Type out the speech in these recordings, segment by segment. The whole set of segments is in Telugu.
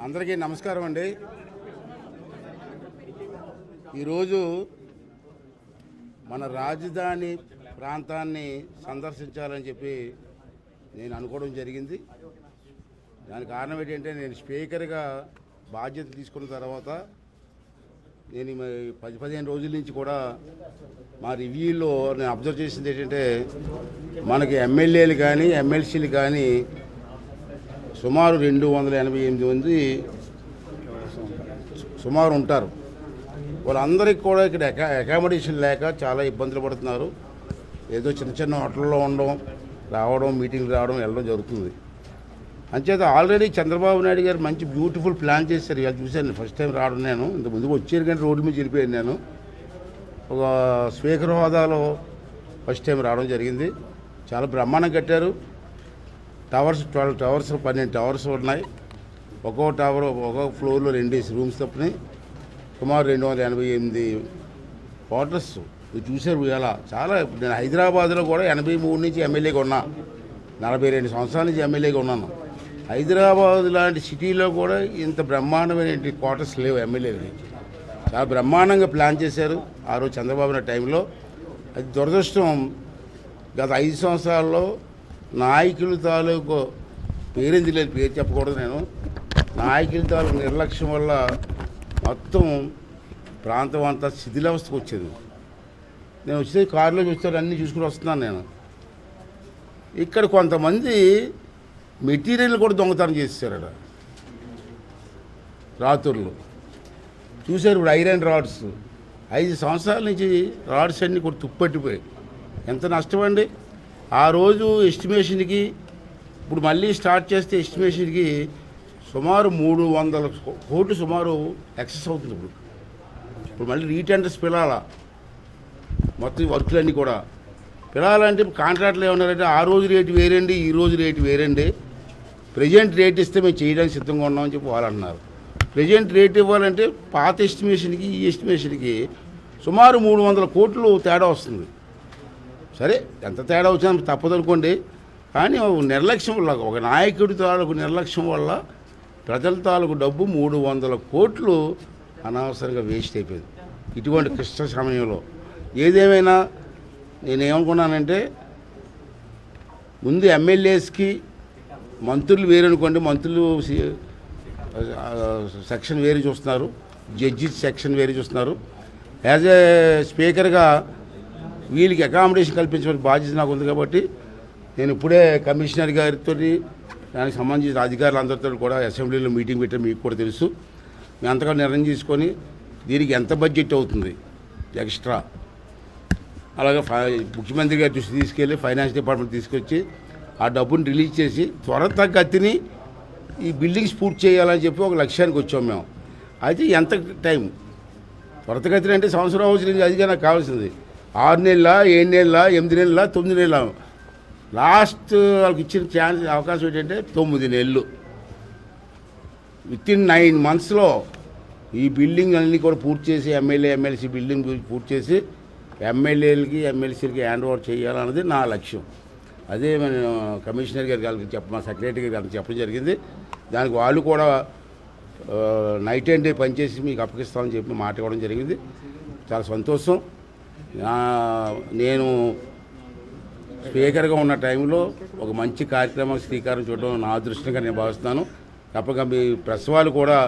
అందరికీ నమస్కారం అండి. ఈరోజు మన రాజధాని ప్రాంతాన్ని సందర్శించాలని చెప్పి నేను అనుకోవడం జరిగింది. దానికి కారణం ఏంటంటే నేను స్పీకర్గా బాధ్యత తీసుకున్న తర్వాత నేను 10-15 రోజుల నుంచి కూడా మా రివ్యూలో నేను అబ్జర్వ్ చేసింది ఏంటంటే మనకి ఎమ్మెల్యేలు కానీ ఎమ్మెల్సీలు కానీ సుమారు 288 మంది సుమారు ఉంటారు. వాళ్ళందరికీ కూడా ఇక్కడ అకామిడేషన్ లేక చాలా ఇబ్బందులు పడుతున్నారు. ఏదో చిన్న చిన్న హోటల్లో ఉండడం, రావడం, మీటింగ్లు రావడం, వెళ్ళడం జరుగుతుంది. అంచేత ఆల్రెడీ చంద్రబాబు నాయుడు గారు మంచి బ్యూటిఫుల్ ప్లాన్ చేశారు. ఇవాళ చూశాను, ఫస్ట్ టైం రావడం. నేను ఇంత ముందుకు వచ్చారు కానీ రోడ్డు మీద వెళ్ళిపోయాను. నేను ఒక స్పీకర్ హోదాలో ఫస్ట్ టైం రావడం జరిగింది. చాలా బ్రహ్మాండం కట్టారు. టవర్స్ 12 టవర్స్ 12 టవర్స్ ఉన్నాయి. ఒక్కో టవర్ ఒక్కొక్క ఫ్లోర్లో 2 రూమ్స్ తప్పని సుమారు 288 క్వార్టర్స్. మీరు చూశారు ఇలా చాలా. నేను హైదరాబాద్లో కూడా 83 నుంచి ఎమ్మెల్యేగా ఉన్నా, 42 సంవత్సరాల నుంచి ఎమ్మెల్యేగా ఉన్నాను. హైదరాబాద్ లాంటి సిటీలో కూడా ఇంత బ్రహ్మాండమైన క్వార్టర్స్ లేవు ఎమ్మెల్యేలకి. చాలా బ్రహ్మాండంగా ప్లాన్ చేశారు ఆ రోజు చంద్రబాబు నాయుడు టైంలో. అది దురదృష్టం, గత 5 సంవత్సరాల్లో నాయకుల తాలూకు పేరెందుకు లేదు, పేరు చెప్పకూడదు. నేను నాయకుల తాలూకు నిర్లక్ష్యం వల్ల మొత్తం ప్రాంతం అంతా శిథిలావస్థకు వచ్చేది. నేను వచ్చే కారులో చూస్తారు, అన్నీ చూసుకుని వస్తున్నాను. నేను ఇక్కడ కొంతమంది మెటీరియల్ కూడా దొంగతనం చేసేసారట రాత్రులు. చూశారు ఇప్పుడు ఐరన్ రాడ్స్ 5 సంవత్సరాల నుంచి రాడ్స్ అన్నీ కూడా తుప్పట్టిపోయాయి. ఎంత నష్టం అండి. ఆ రోజు ఎస్టిమేషన్కి ఇప్పుడు మళ్ళీ స్టార్ట్ చేస్తే ఎస్టిమేషన్కి సుమారు 300 కోట్లు సుమారు ఎక్సెస్ అవుతుంది. ఇప్పుడు మళ్ళీ రీటెండర్స్ పిలాల మొత్తం వర్కులన్నీ కూడా పిలాలంటే కాంట్రాక్ట్లు ఏమన్నారంటే ఆ రోజు రేటు వేరండి, ఈ రోజు రేటు వేరండి, ప్రజెంట్ రేట్ ఇస్తే మేము చేయడానికి సిద్ధంగా ఉన్నామని చెప్పి వాళ్ళు అంటున్నారు. ప్రజెంట్ రేట్ ఇవ్వాలంటే పాత ఎస్టిమేషన్కి ఈ ఎస్టిమేషన్కి సుమారు 300 కోట్లు తేడా వస్తుంది. సరే, ఎంత తేడా వచ్చినా తప్పదు అనుకోండి. కానీ నిర్లక్ష్యం వల్ల, ఒక నాయకుడి తాలూకు నిర్లక్ష్యం వల్ల ప్రజల తాలూకు డబ్బు 300 కోట్లు అనవసరంగా వేస్ట్ అయిపోయింది ఇటువంటి క్లిష్ట సమయంలో. ఏదేమైనా నేనేమనుకున్నానంటే ముందు ఎమ్మెల్యేస్కి మంత్రులు వేరనుకోండి, మంత్రులు సెక్షన్ వేరు చూస్తున్నారు, జడ్జి సెక్షన్ వేరు చూస్తున్నారు. యాజ్ ఏ స్పీకర్గా వీళ్ళకి అకామిడేషన్ కల్పించే బాధ్యత నాకు ఉంది. కాబట్టి నేను ఇప్పుడే కమిషనర్ గారితో, దానికి సంబంధించిన అధికారులందరితో కూడా అసెంబ్లీలో మీటింగ్ పెట్టాను. మీకు కూడా తెలుసు. మేము అంతగా నిర్ణయం తీసుకొని దీనికి ఎంత బడ్జెట్ అవుతుంది ఎక్స్ట్రా, అలాగే ముఖ్యమంత్రి గారి దృష్టి తీసుకెళ్ళి ఫైనాన్స్ డిపార్ట్మెంట్ తీసుకొచ్చి ఆ డబ్బుని రిలీజ్ చేసి త్వరతగతిని ఈ బిల్డింగ్స్ పూర్తి చేయాలని చెప్పి ఒక లక్ష్యానికి వచ్చాం మేము. అయితే ఎంత టైం త్వరతగతిని అంటే సంవత్సరం అవసరం, అదిగా నాకు కావాల్సింది 6 నెలల, 7 నెలల, 8 నెలల, 9 నెలల. లాస్ట్ వాళ్ళకి ఇచ్చిన ఛాన్స్ అవకాశం ఏంటంటే 9 నెలలు. వితిన్ 9 మంత్స్లో ఈ బిల్డింగ్ అన్నీ కూడా పూర్తి చేసి ఎమ్మెల్యే ఎమ్మెల్సీ బిల్డింగ్ పూర్తి చేసి ఎమ్మెల్యేలకి ఎమ్మెల్సీలకి హ్యాండ్ ఓవర్ చేయాలన్నది నా లక్ష్యం. అదే మన కమిషనర్ గారికి మా సెక్రటరీ గారికి చెప్పడం జరిగింది. దానికి వాళ్ళు కూడా నైట్ అండ్ డే పనిచేసి మీకు అప్పగిస్తామని చెప్పి మాట ఇవ్వడం జరిగింది. చాలా సంతోషం. నేను స్పీకర్గా ఉన్న టైంలో ఒక మంచి కార్యక్రమం శ్రీకారం చూడడం నా అదృష్టంగా నేను భావిస్తున్నాను. తప్పక మీ ప్రెస్ వాళ్ళు కూడా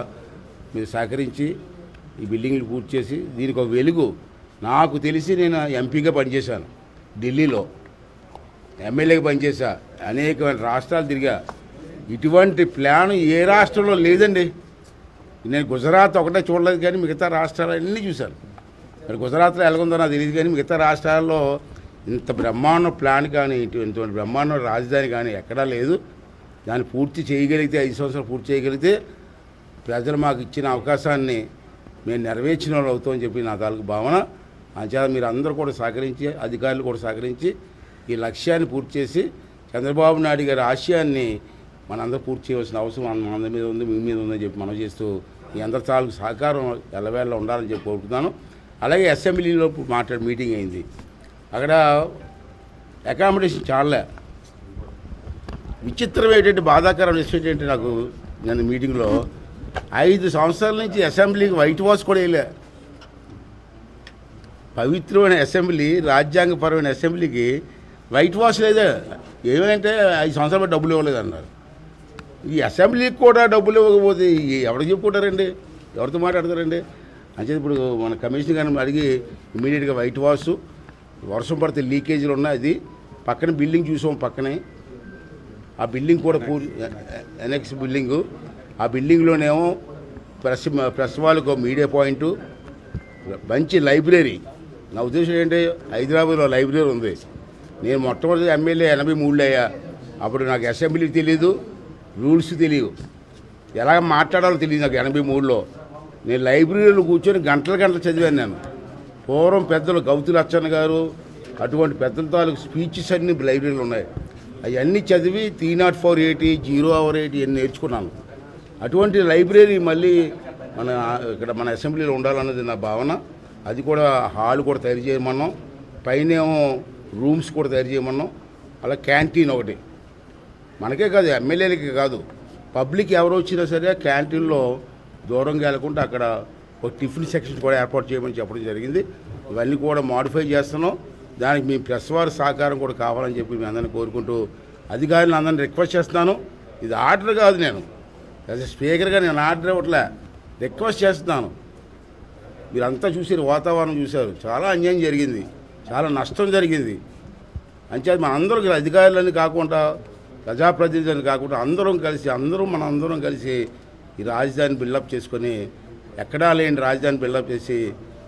మీరు సహకరించి ఈ బిల్డింగ్లు పూర్తి చేసి దీనికి ఒక వెలుగు. నాకు తెలిసి నేను ఎంపీగా పనిచేశాను, ఢిల్లీలో ఎమ్మెల్యేగా పనిచేశా, అనేక రాష్ట్రాలు తిరిగా. ఇటువంటి ప్లాన్ ఏ రాష్ట్రంలో లేదండి. నేను గుజరాత్ ఒకటే చూడలేదు కానీ మిగతా రాష్ట్రాలన్నీ చూశాను. మరి గుజరాత్లో ఎలాగుందో నాకు తెలియదు కానీ మిగతా రాష్ట్రాల్లో ఇంత బ్రహ్మాండ ప్లాన్ కానీ ఇటువంటి బ్రహ్మాండ రాజధాని కానీ ఎక్కడా లేదు. దాన్ని పూర్తి చేయగలిగితే 5 సంవత్సరాలు పూర్తి చేయగలిగితే ప్రజలు మాకు ఇచ్చిన అవకాశాన్ని మేము నెరవేర్చిన వాళ్ళు అవుతామని చెప్పి నా తాలూకు భావన. అంచేత మీరు అందరూ కూడా సహకరించి, అధికారులు కూడా సహకరించి ఈ లక్ష్యాన్ని పూర్తి చేసి చంద్రబాబు నాయుడు గారి ఆశయాన్ని మనందరూ పూర్తి చేయవలసిన అవసరం మన మీద ఉంది, మీ మీద ఉందని చెప్పి మనం చేస్తూ ఈ అందరి తాలూకు సహకారం ఎల్లవేళ ఉండాలని చెప్పి కోరుకుంటున్నాను. అలాగే అసెంబ్లీలో మీటింగ్ అయింది. అక్కడ అకామిడేషన్ చాలా విచిత్రం ఏంటంటే, బాధాకరం విషయం ఏంటంటే, నాకు నేను మీటింగ్లో 5 సంవత్సరాల నుంచి అసెంబ్లీకి వైట్ వాష్ కూడా వేయలే. పవిత్రమైన అసెంబ్లీ, రాజ్యాంగపరమైన అసెంబ్లీకి వైట్ వాష్ లేదా? ఏమంటే 5 సంవత్సరాలు డబ్బులు ఇవ్వలేదు అన్నారు. ఈ అసెంబ్లీకి కూడా డబ్బులు ఇవ్వకపోతే ఎవరికి చెప్పుకుంటారండి, ఎవరితో మాట్లాడతారండి? అంటే ఇప్పుడు మన కమిషనర్ గారిని అడిగి ఇమీడియట్గా వైట్ వాష్, వర్షం పడితే లీకేజీలు ఉన్నాయి, అది పక్కన బిల్డింగ్ చూసాం, పక్కనే ఆ బిల్డింగ్ కూడా ఎనెక్స్ బిల్డింగు, ఆ బిల్డింగ్లోనేమో ప్రెస్ వాళ్ళకు మీడియా పాయింటు, మంచి లైబ్రరీ. నా ఉద్దేశం ఏంటి, హైదరాబాద్లో లైబ్రరీ ఉంది. నేను మొట్టమొదటి ఎమ్మెల్యే 83లో అయ్యా. అప్పుడు నాకు అసెంబ్లీ తెలీదు, రూల్స్ తెలియదు, ఎలా మాట్లాడాలో తెలియదు నాకు 83లో. నేను లైబ్రరీలో కూర్చొని గంటలు చదివాను నేను. పూర్వం పెద్దలు గౌతు లచ్చన్న గారు అటువంటి పెద్దల తాలూకు స్పీచెస్ అన్నీ లైబ్రరీలో ఉన్నాయి. అవన్నీ చదివి 30480, 0/80 ఇవన్నీ నేర్చుకున్నాను. అటువంటి లైబ్రరీ మళ్ళీ మన అసెంబ్లీలో ఉండాలన్నది నా భావన. అది కూడా హాల్ కూడా తయారు చేయమన్నాం, పైనేమో రూమ్స్ కూడా తయారు చేయమన్నాం. అలా క్యాంటీన్ ఒకటి, మనకే కాదు ఎమ్మెల్యేలకి కాదు, పబ్లిక్ ఎవరు వచ్చినా సరే క్యాంటీన్లో దూరంగా వెళ్ళకుండా అక్కడ ఒక టిఫిన్ సెక్షన్ కూడా ఏర్పాటు చేయమని చెప్పడం జరిగింది. ఇవన్నీ కూడా మాడిఫై చేస్తున్నాం. దానికి మీ ప్రెస్ వారి సహకారం కూడా కావాలని చెప్పి మీ అందరిని కోరుకుంటూ అధికారులను అందరిని రిక్వెస్ట్ చేస్తున్నాను. ఇది ఆర్డర్ కాదు, నేను యాజ్ ఎ స్పీకర్గా నేను ఆర్డర్ ఇవ్వట్లే, రిక్వెస్ట్ చేస్తున్నాను. మీరంతా చూసారు, వాతావరణం చూశారు, చాలా అన్యాయం జరిగింది, చాలా నష్టం జరిగింది. అంచేది మన అందరం అధికారులని కాకుండా, ప్రజాప్రతినిధులని కాకుండా అందరం కలిసి ఈ రాజధాని బిల్డప్ చేసుకొని, ఎక్కడా లేని రాజధాని బిల్డప్ చేసి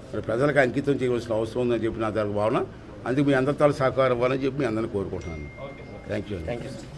మరి ప్రజలకు అంకితం చేయవలసిన అవసరం ఉందని చెప్పి నా భావన. అందుకు మీ అందరితో సహకారం ఇవ్వాలని చెప్పి మీ అందరిని కోరుకుంటున్నాను. Thank you.